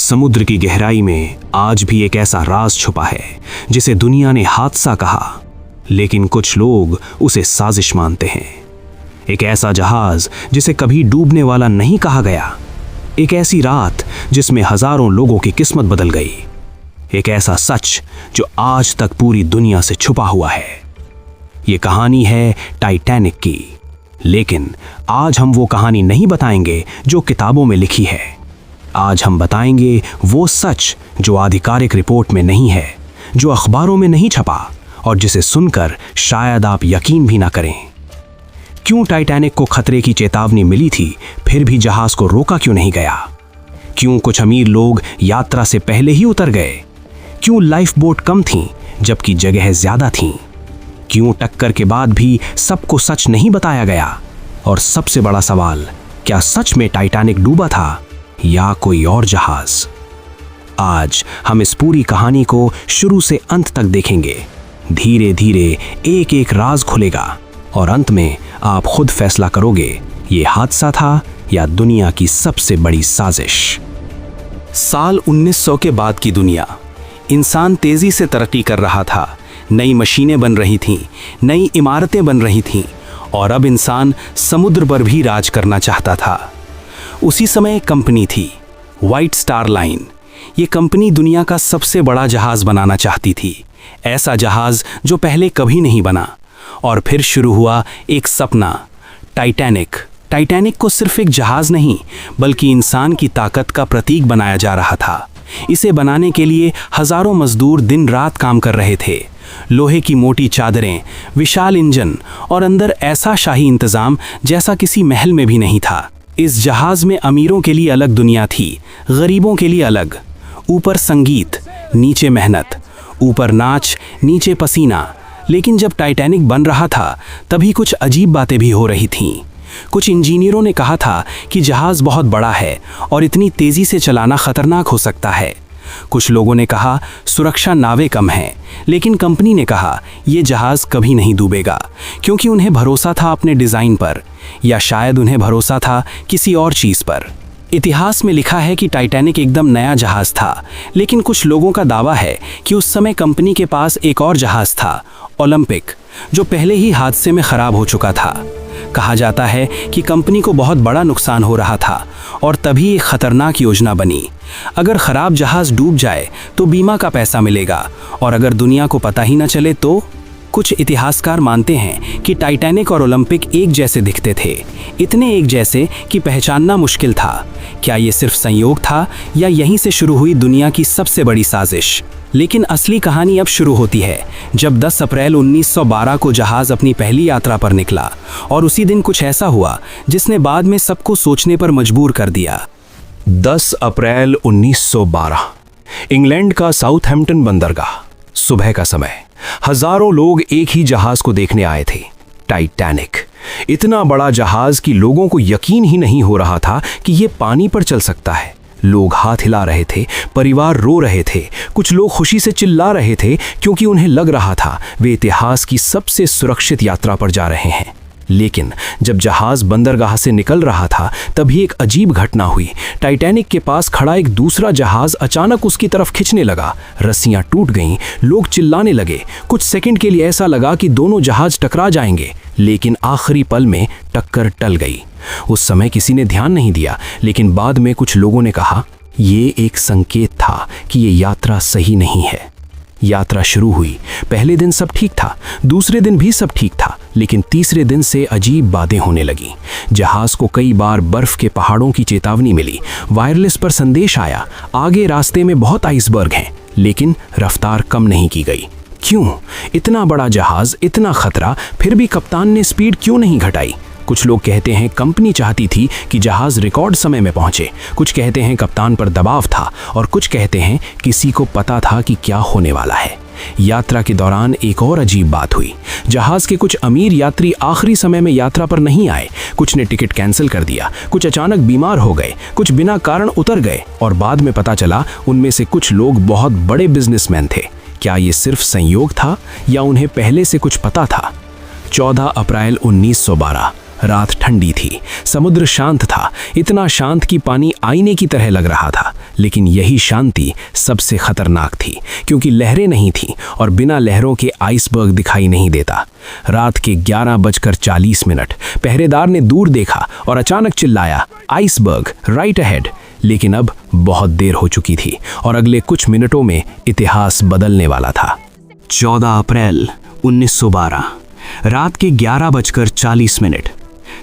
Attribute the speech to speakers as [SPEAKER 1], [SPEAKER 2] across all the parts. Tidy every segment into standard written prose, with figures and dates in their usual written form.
[SPEAKER 1] समुद्र की गहराई में आज भी एक ऐसा राज छुपा है जिसे दुनिया ने हादसा कहा, लेकिन कुछ लोग उसे साजिश मानते हैं। एक ऐसा जहाज जिसे कभी डूबने वाला नहीं कहा गया, एक ऐसी रात जिसमें हजारों लोगों की किस्मत बदल गई, एक ऐसा सच जो आज तक पूरी दुनिया से छुपा हुआ है। ये कहानी है टाइटैनिक की, लेकिन आज हम वो कहानी नहीं बताएंगे जो किताबों में लिखी है। आज हम बताएंगे वो सच जो आधिकारिक रिपोर्ट में नहीं है, जो अखबारों में नहीं छपा और जिसे सुनकर शायद आप यकीन भी ना करें। क्यों टाइटैनिक को खतरे की चेतावनी मिली थी, फिर भी जहाज को रोका क्यों नहीं गया? क्यों कुछ अमीर लोग यात्रा से पहले ही उतर गए? क्यों लाइफ बोट कम थीं जबकि जगह ज्यादा थीं? क्यों टक्कर के बाद भी सबको सच नहीं बताया गया? और सबसे बड़ा सवाल, क्या सच में टाइटैनिक डूबा था या कोई और जहाज? आज हम इस पूरी कहानी को शुरू से अंत तक देखेंगे। धीरे धीरे एक एक राज खुलेगा और अंत में आप खुद फैसला करोगे, ये हादसा था या दुनिया की सबसे बड़ी साजिश। साल 1900 के बाद की दुनिया। इंसान तेजी से तरक्की कर रहा था, नई मशीनें बन रही थीं, नई इमारतें बन रही थीं और अब इंसान समुद्र पर भी राज करना चाहता था। उसी समय एक कंपनी थी, व्हाइट स्टार लाइन। ये कंपनी दुनिया का सबसे बड़ा जहाज बनाना चाहती थी, ऐसा जहाज जो पहले कभी नहीं बना। और फिर शुरू हुआ एक सपना, टाइटैनिक। टाइटैनिक को सिर्फ एक जहाज नहीं बल्कि इंसान की ताकत का प्रतीक बनाया जा रहा था। इसे बनाने के लिए हजारों मजदूर दिन रात काम कर रहे थे। लोहे की मोटी चादरें, विशाल इंजन और अंदर ऐसा शाही इंतजाम जैसा किसी महल में भी नहीं था। इस जहाज में अमीरों के लिए अलग दुनिया थी, गरीबों के लिए अलग। ऊपर संगीत, नीचे मेहनत, ऊपर नाच, नीचे पसीना। लेकिन जब टाइटैनिक बन रहा था तभी कुछ अजीब बातें भी हो रही थीं। कुछ इंजीनियरों ने कहा था कि जहाज बहुत बड़ा है और इतनी तेजी से चलाना खतरनाक हो सकता है। कुछ लोगों ने कहा सुरक्षा नावें कम हैं, लेकिन कंपनी ने कहा यह जहाज कभी नहीं डूबेगा, क्योंकि उन्हें भरोसा था अपने डिज़ाइन पर, या शायद उन्हें भरोसा था किसी और चीज़ पर। इतिहास में लिखा है कि टाइटैनिक एकदम नया जहाज था, लेकिन कुछ लोगों का दावा है कि उस समय कंपनी के पास एक और जहाज था, ओलंपिक, जो पहले ही हादसे में खराब हो चुका था। कहा जाता है कि कंपनी को बहुत बड़ा नुकसान हो रहा था और तभी एक खतरनाक योजना बनी। अगर खराब जहाज डूब जाए तो बीमा का पैसा मिलेगा, और अगर दुनिया को पता ही न चले तो? कुछ इतिहासकार मानते हैं कि टाइटैनिक और ओलंपिक एक जैसे दिखते थे, इतने एक जैसे कि पहचानना मुश्किल था। क्या ये सिर्फ संयोग था या यहीं से शुरू हुई दुनिया की सबसे बड़ी साजिश? लेकिन असली कहानी अब शुरू होती है, जब 10 अप्रैल 1912 को जहाज अपनी पहली यात्रा पर निकला। और उसी दिन कुछ ऐसा हुआ जिसने बाद में सबको सोचने पर मजबूर कर दिया।
[SPEAKER 2] 10 अप्रैल 1912, इंग्लैंड का साउथहैम्पटन बंदरगाह। सुबह का समय, हजारों लोग एक ही जहाज को देखने आए थे, टाइटैनिक। इतना बड़ा जहाज कि लोगों को यकीन ही नहीं हो रहा था कि ये पानी पर चल सकता है। लोग हाथ हिला रहे थे, परिवार रो रहे थे, कुछ लोग खुशी से चिल्ला रहे थे क्योंकि उन्हें लग रहा था वे इतिहास की सबसे सुरक्षित यात्रा पर जा रहे हैं। लेकिन जब जहाज बंदरगाह से निकल रहा था तभी एक अजीब घटना हुई। टाइटैनिक के पास खड़ा एक दूसरा जहाज अचानक उसकी तरफ खिंचने लगा। रस्सियां टूट गईं, लोग चिल्लाने लगे। कुछ सेकंड के लिए ऐसा लगा कि दोनों जहाज टकरा जाएंगे, लेकिन आखिरी पल में टक्कर टल गई। उस समय किसी ने ध्यान नहीं दिया, लेकिन बाद में कुछ लोगों ने कहा ये एक संकेत था कि ये यात्रा सही नहीं है। यात्रा शुरू हुई। पहले दिन सब ठीक था, दूसरे दिन भी सब ठीक था, लेकिन तीसरे दिन से अजीब बातें होने लगी। जहाज को कई बार बर्फ के पहाड़ों की चेतावनी मिली। वायरलेस पर संदेश आया, आगे रास्ते में बहुत आइसबर्ग हैं, लेकिन रफ्तार कम नहीं की गई। क्यों? इतना बड़ा जहाज, इतना खतरा, फिर भी कप्तान ने स्पीड क्यों नहीं घटाई? कुछ लोग कहते हैं कंपनी चाहती थी कि जहाज रिकॉर्ड समय में पहुंचे, कुछ कहते हैं कप्तान पर दबाव था, और कुछ कहते हैं किसी को पता था कि क्या होने वाला है। यात्रा के दौरान एक और अजीब बात हुई। जहाज के कुछ अमीर यात्री आखिरी समय में यात्रा पर नहीं आए। कुछ ने टिकट कैंसिल कर दिया, कुछ अचानक बीमार हो गए, कुछ बिना कारण उतर गए, और बाद में पता चला उनमें से कुछ लोग बहुत बड़े बिजनेसमैन थे। क्या ये सिर्फ संयोग था या उन्हें पहले से कुछ पता था? 14 अप्रैल 1912, रात ठंडी थी, समुद्र शांत था, इतना शांत कि पानी आईने की तरह लग रहा था। लेकिन यही शांति सबसे खतरनाक थी, क्योंकि लहरें नहीं थीं और बिना लहरों के आइसबर्ग दिखाई नहीं देता। रात के 11:40 पहरेदार ने दूर देखा और अचानक चिल्लाया, आइसबर्ग राइट अहेड। लेकिन अब बहुत देर हो चुकी थी और अगले कुछ मिनटों में इतिहास बदलने वाला था।
[SPEAKER 1] 14 अप्रैल 1912 रात के 11:40।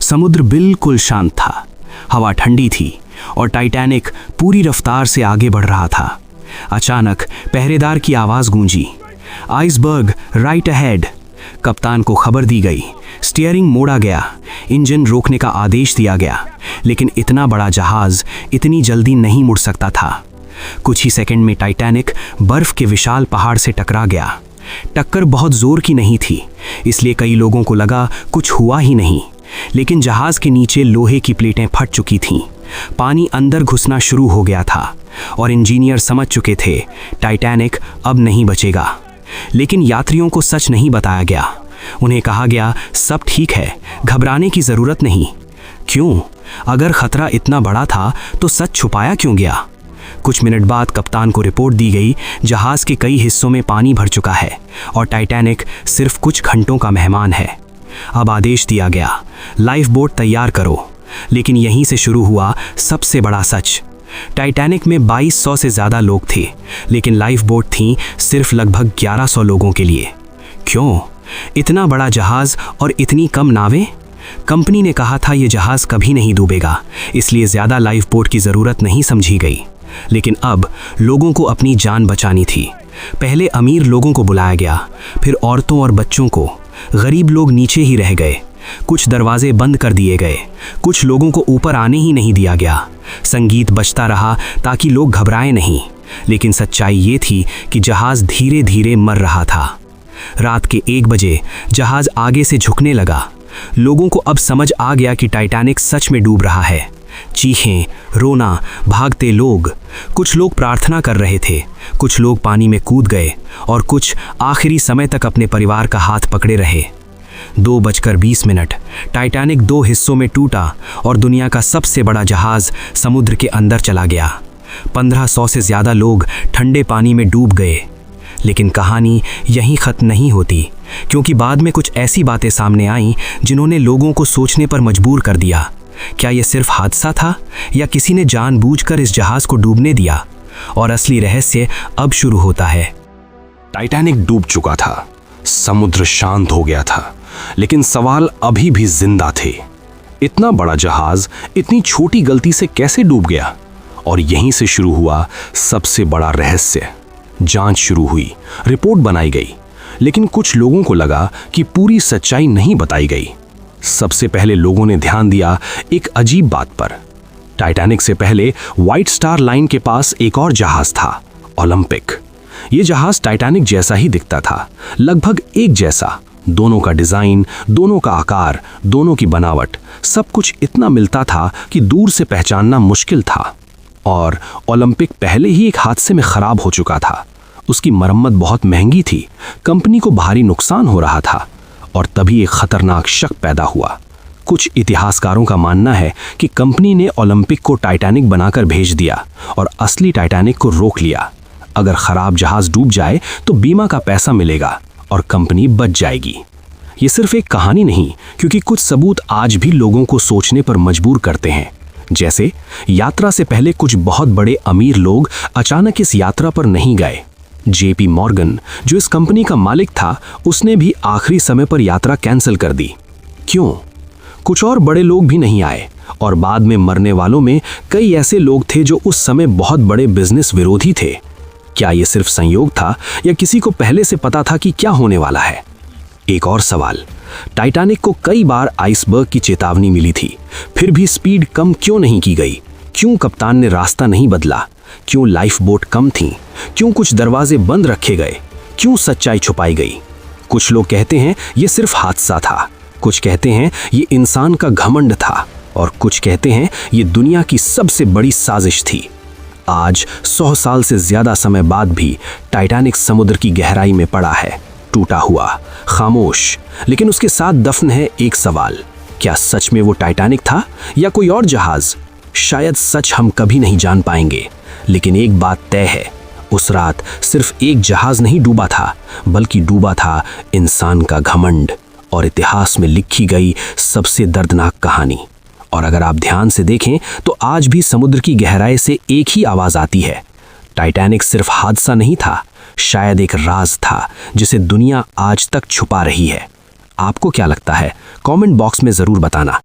[SPEAKER 1] समुद्र बिल्कुल शांत था, हवा ठंडी थी और टाइटैनिक पूरी रफ्तार से आगे बढ़ रहा था। अचानक पहरेदार की आवाज़ गूंजी, आइसबर्ग राइट अहेड। कप्तान को खबर दी गई, स्टीयरिंग मोड़ा गया, इंजन रोकने का आदेश दिया गया। लेकिन इतना बड़ा जहाज़ इतनी जल्दी नहीं मुड़ सकता था। कुछ ही सेकंड में टाइटैनिक बर्फ के विशाल पहाड़ से टकरा गया। टक्कर बहुत जोर की नहीं थी, इसलिए कई लोगों को लगा कुछ हुआ ही नहीं। लेकिन जहाज़ के नीचे लोहे की प्लेटें फट चुकी थीं, पानी अंदर घुसना शुरू हो गया था और इंजीनियर समझ चुके थे टाइटैनिक अब नहीं बचेगा। लेकिन यात्रियों को सच नहीं बताया गया। उन्हें कहा गया सब ठीक है, घबराने की ज़रूरत नहीं। क्यों? अगर खतरा इतना बड़ा था तो सच छुपाया क्यों गया? कुछ मिनट बाद कप्तान को रिपोर्ट दी गई, जहाज़ के कई हिस्सों में पानी भर चुका है और टाइटैनिक सिर्फ कुछ घंटों का मेहमान है। अब आदेश दिया गया, लाइफ बोट तैयार करो। लेकिन यहीं से शुरू हुआ सबसे बड़ा सच। टाइटैनिक में 2200 से ज़्यादा लोग थे, लेकिन लाइफ बोट थी सिर्फ लगभग 1100 लोगों के लिए। क्यों? इतना बड़ा जहाज़ और इतनी कम नावें? कंपनी ने कहा था ये जहाज़ कभी नहीं डूबेगा, इसलिए ज़्यादा लाइफ बोट की ज़रूरत नहीं समझी गई। लेकिन अब लोगों को अपनी जान बचानी थी। पहले अमीर लोगों को बुलाया गया, फिर औरतों और बच्चों को। गरीब लोग नीचे ही रह गए। कुछ दरवाजे बंद कर दिए गए, कुछ लोगों को ऊपर आने ही नहीं दिया गया। संगीत बजता रहा ताकि लोग घबराएं नहीं। लेकिन सच्चाई ये थी कि जहाज़ धीरे धीरे मर रहा था। रात के 1 बजे जहाज़ आगे से झुकने लगा। लोगों को अब समझ आ गया कि टाइटैनिक सच में डूब रहा है। चीखें, रोना, भागते लोग। कुछ लोग प्रार्थना कर रहे थे, कुछ लोग पानी में कूद गए और कुछ आखिरी समय तक अपने परिवार का हाथ पकड़े रहे। 2:20 टाइटैनिक 2 हिस्सों में टूटा और दुनिया का सबसे बड़ा जहाज़ समुद्र के अंदर चला गया। 1500 से ज़्यादा लोग ठंडे पानी में डूब गए। लेकिन कहानी यहीं ख़त्म नहीं होती, क्योंकि बाद में कुछ ऐसी बातें सामने आईं जिन्होंने लोगों को सोचने पर मजबूर कर दिया। क्या यह सिर्फ हादसा था या किसी ने जानबूझकर इस जहाज़ को डूबने दिया? और असली रहस्य अब शुरू होता है।
[SPEAKER 2] टाइटैनिक डूब चुका था, समुद्र शांत हो गया था, लेकिन सवाल अभी भी जिंदा थे। इतना बड़ा जहाज़ इतनी छोटी गलती से कैसे डूब गया? और यहीं से शुरू हुआ सबसे बड़ा रहस्य। जांच शुरू हुई, रिपोर्ट बनाई गई, लेकिन कुछ लोगों को लगा कि पूरी सच्चाई नहीं बताई गई। सबसे पहले लोगों ने ध्यान दिया एक अजीब बात पर। टाइटैनिक से पहले व्हाइट स्टार लाइन के पास एक और जहाज था, ओलंपिक। यह जहाज टाइटैनिक जैसा ही दिखता था, लगभग एक जैसा। दोनों का डिजाइन, दोनों का आकार, दोनों की बनावट, सब कुछ इतना मिलता था कि दूर से पहचानना मुश्किल था। और ओलंपिक पहले ही एक हादसे में खराब हो चुका था। उसकी मरम्मत बहुत महंगी थी, कंपनी को भारी नुकसान हो रहा था। और तभी एक खतरनाक शक पैदा हुआ। कुछ इतिहासकारों का मानना है कि कंपनी ने ओलंपिक को टाइटैनिक बनाकर भेज दिया और असली टाइटैनिक को रोक लिया। अगर खराब जहाज डूब जाए तो बीमा का पैसा मिलेगा और कंपनी बच जाएगी। ये सिर्फ एक कहानी नहीं, क्योंकि कुछ सबूत आज भी लोगों को सोचने पर मजबूर करते हैं। जैसे यात्रा से पहले कुछ बहुत बड़े अमीर लोग अचानक इस यात्रा पर नहीं गए। JP मॉर्गन, जो इस कंपनी का मालिक था, उसने भी आखिरी समय पर यात्रा कैंसिल कर दी। क्यों? कुछ और बड़े लोग भी नहीं आए और बाद में मरने वालों में कई ऐसे लोग थे जो उस समय बहुत बड़े बिजनेस विरोधी थे। क्या यह सिर्फ संयोग था या किसी को पहले से पता था कि क्या होने वाला है? एक और सवाल, टाइटैनिक को कई बार आइसबर्ग की चेतावनी मिली थी, फिर भी स्पीड कम क्यों नहीं की गई? क्यों कप्तान ने रास्ता नहीं बदला? क्यों लाइफ बोट कम थी? क्यों कुछ दरवाजे बंद रखे गए? क्यों सच्चाई छुपाई गई? कुछ लोग कहते हैं यह सिर्फ हादसा था, कुछ कहते हैं ये इंसान का घमंड था, और कुछ कहते हैं ये दुनिया की सबसे बड़ी साजिश थी। आज 100 साल से ज्यादा समय बाद भी टाइटैनिक समुद्र की गहराई में पड़ा है, टूटा हुआ, खामोश, लेकिन उसके साथ दफन है एक सवाल,
[SPEAKER 1] क्या सच में वो टाइटैनिक था या कोई और जहाज? शायद सच हम कभी नहीं जान पाएंगे, लेकिन एक बात तय है, उस रात सिर्फ एक जहाज नहीं डूबा था, बल्कि डूबा था इंसान का घमंड और इतिहास में लिखी गई सबसे दर्दनाक कहानी। और अगर आप ध्यान से देखें तो आज भी समुद्र की गहराई से एक ही आवाज आती है, टाइटैनिक सिर्फ हादसा नहीं था, शायद एक राज था जिसे दुनिया आज तक छुपा रही है। आपको क्या लगता है? कमेंट बॉक्स में जरूर बताना।